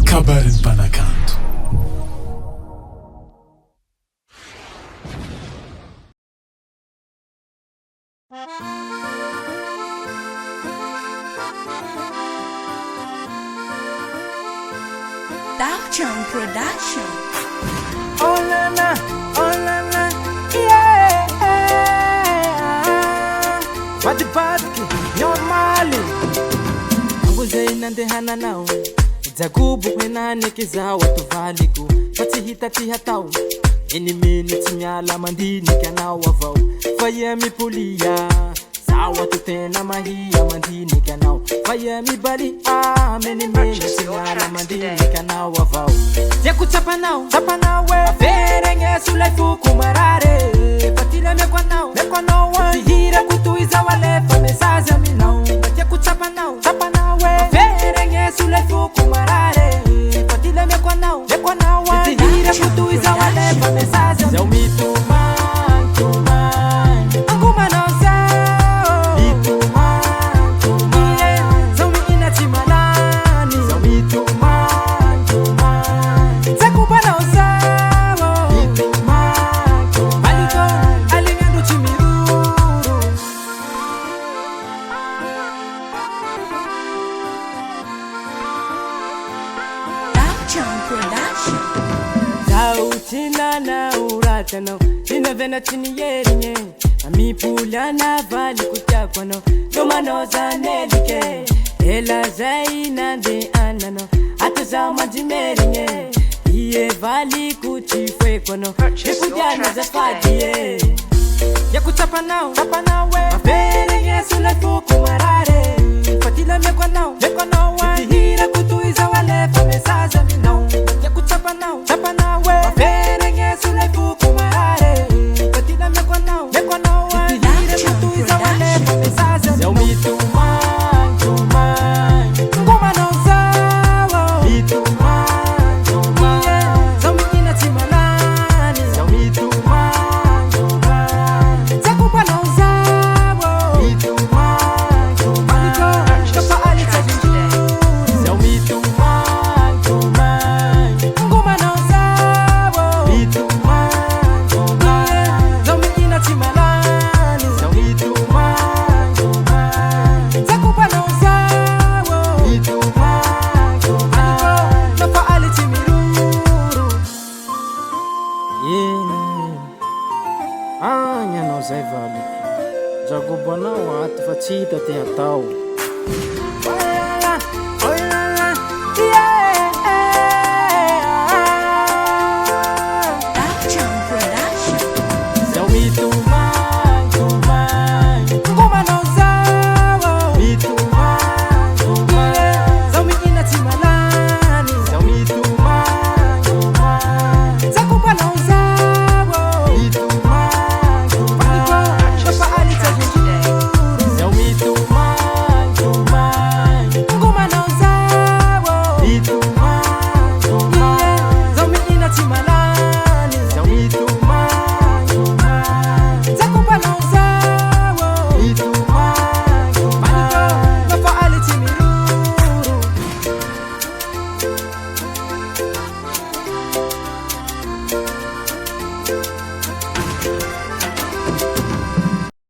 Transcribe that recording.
kabarin'ny mpanakanto. Darkchan Production. Oh la la, yeah. Badibadiki, normali. Anguzei nandehana nao. Zagubu kwenane kizawa tuvaliku. Fatihita tihatau. Enimini tinyala mandini kanao wavau. Fayemi pulia. Sawa tutena mahia mandini kanao. Fayemi bali menimini tinyala mandini kanao wavau. Jeku chapa nao we. Aferenge sulaifu kumarare. Fatila mekwa nao we. Tihira kutuiza walefa mesaza minao. Jeku chapa nao we. Aferenge sulaifu kumarare. Fatila mekwa nao we. Tihira kutuiza walefa mesaza minao. Zaumi tuman Anguma nao sao Tuman Zaumi inatimalani. Zaumi tuman Zakuba nao sao Tuman Aliko alingando chimiruru. Darkchan Production. Sautina na uratano Inavena chini yerinye Amipula na vali kutakwano Domano za nelike Ela zaina de anano Atuza majimerinye Iye vali kuchifwe kwano Nikujana za fadie Ya kuchapa nao we. Mafere yesu laifu kumarare. Fatila mekwa nao we. Itihira kutuiza walefa mesaza minao. Ya kuchapa nao we. Mafere yesu laifu kumarare. Fatila mekwa nao we. Itihira kutuiza walefa mesaza minao. Zaumi tuman Ngoma nao sao Tuman Zaumi inatimalani. Zaumi tuman Zakuba nao sao Tuman Kapa alita jinjuru. Zaumi tuman Ngoma nao sao Tuman Zaumi inatimalani. Zaumi tuman Zakuba nao sao Tuman Kapa alita miruru. Anya nao zay valiky. Jagobana ho aty fa tsy hita te hatao.